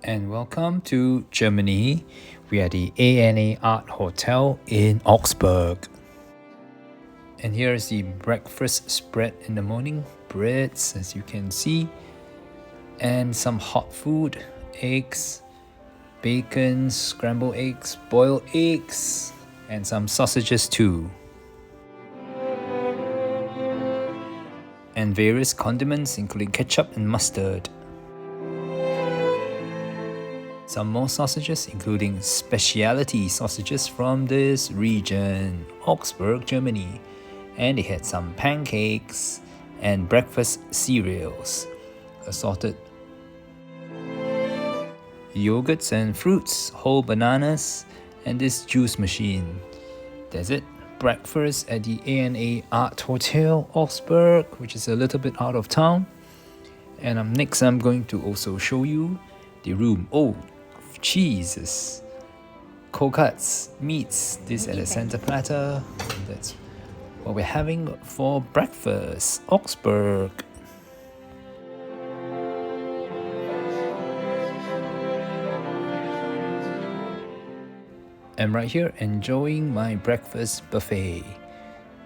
and welcome to Germany. We are the ANA Art Hotel in Augsburg. And here is the breakfast spread in the morning. Breads, as you can see, and some hot food, eggs, bacon, scrambled eggs, boiled eggs, and some sausages too. And various condiments including ketchup and mustard. Some more sausages, including specialty sausages from this region, Augsburg, Germany. And they had some pancakes and breakfast cereals, assorted yogurts and fruits, whole bananas, and this juice machine. That's it. Breakfast at the ANA Art Hotel, Augsburg, which is a little bit out of town. And next I'm going to also show you the room. Oh, cheeses, cold cuts, meats, this at a center platter. That's what we're having for breakfast, Augsburg. I'm right here enjoying my breakfast buffet.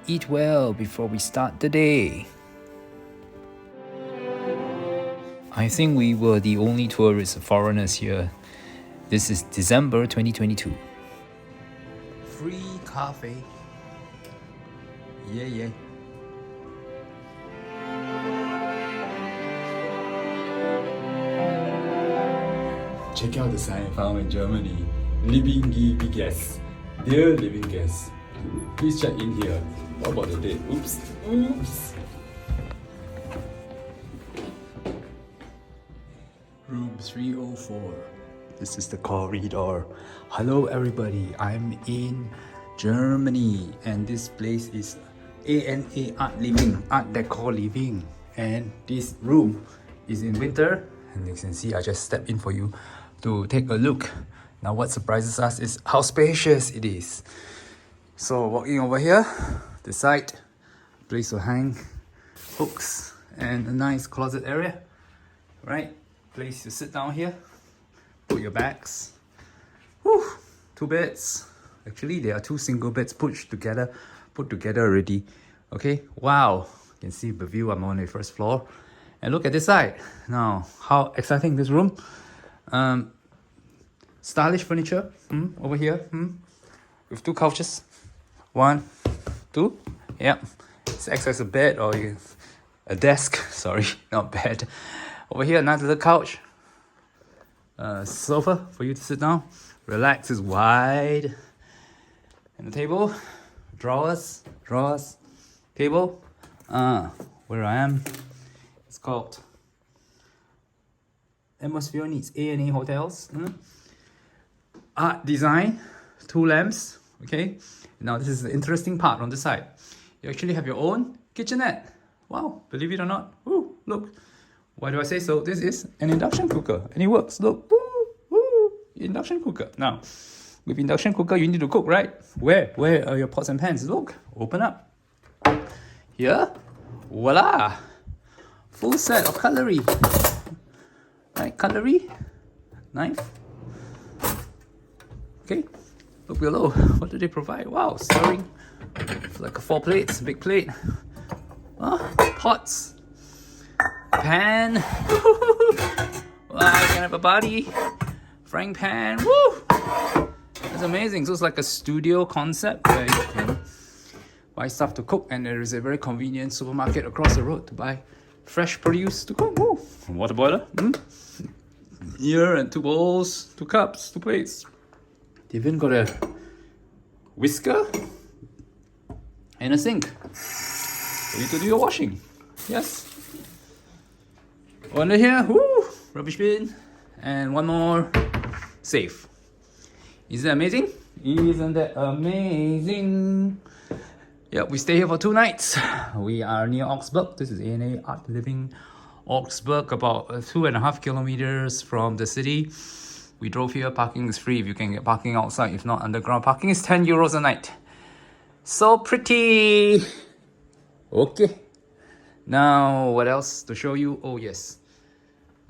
Eat well before we start the day. I think we were the only tourists, foreigners here. This is December 2022. Free coffee. Yeah. Check out the sign I found in Germany. Living guests. Dear living guests, please check in here. What about the date? Oops. Room 304. This is the corridor. Hello everybody, I'm in Germany and this place is ANA Art Living, Art Decor Living, and this room is in winter, and you can see I just stepped in for you to take a look. Now what surprises us is how spacious it is. So walking over here, the side, place to hang books and a nice closet area, right? Place to sit down here, put your bags. Whew, 2 beds. Actually, there are 2 single beds put together already. Okay, wow. You can see the view. I'm on the first floor. And look at this side. Now, how exciting this room. Stylish furniture over here. With 2 couches. 1, 2. Yep. It acts as a bed or a desk. Sorry, not bed. Over here, another little couch. Sofa for you to sit down. Relax, is wide. And the table, drawers, table. Where I am, it's called Atmosphere Needs ANA Hotels. Art design, 2 lamps. Okay. Now this is the interesting part on the side. You actually have your own kitchenette. Wow, believe it or not. Ooh, look. Why do I say so? This is an induction cooker and it works. Look, induction cooker. Now, with induction cooker, you need to cook, right? Where are your pots and pans? Look, open up. Here, voila, full set of cutlery. Right, cutlery, knife. Okay, look below. What do they provide? Wow, stirring, like 4 plates, big plate. Pots. Pan. Wow, you can have a body. Frying pan. Woo! That's amazing. So it's like a studio concept where you can buy stuff to cook, and there is a very convenient supermarket across the road to buy fresh produce to cook. Woo! Water boiler. Here, and 2 bowls, 2 cups, 2 plates. They even got a whisker and a sink for you to do your washing. Yes. Under here, rubbish bin, and 1 more safe. Isn't that amazing? Isn't that amazing? Yeah, we stay here for 2 nights. We are near Augsburg. This is ANA Art Living Augsburg, about 2.5 kilometers from the city. We drove here. Parking is free if you can get parking outside. If not, underground parking is 10 euros a night. So pretty. Okay. Now, what else to show you? Oh, yes.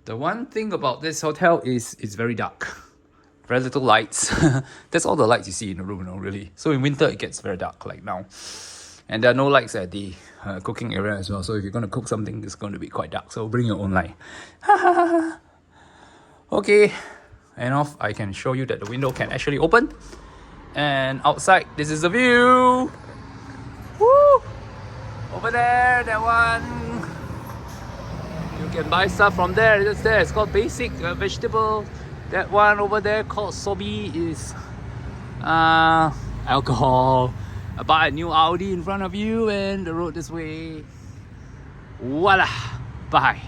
The one thing about this hotel is it's very dark. Very little lights. That's all the lights you see in the room, really. So in winter, it gets very dark, like now. And there are no lights at the cooking area as well. So if you're going to cook something, it's going to be quite dark. So bring your own light. Okay. And off, I can show you that the window can actually open. And outside, this is the view. Woo! Over there, that one. You can buy stuff from there. It's there. It's called basic vegetable. That one over there called sobi is alcohol. I buy a new Audi in front of you and the road this way. Voila! Bye.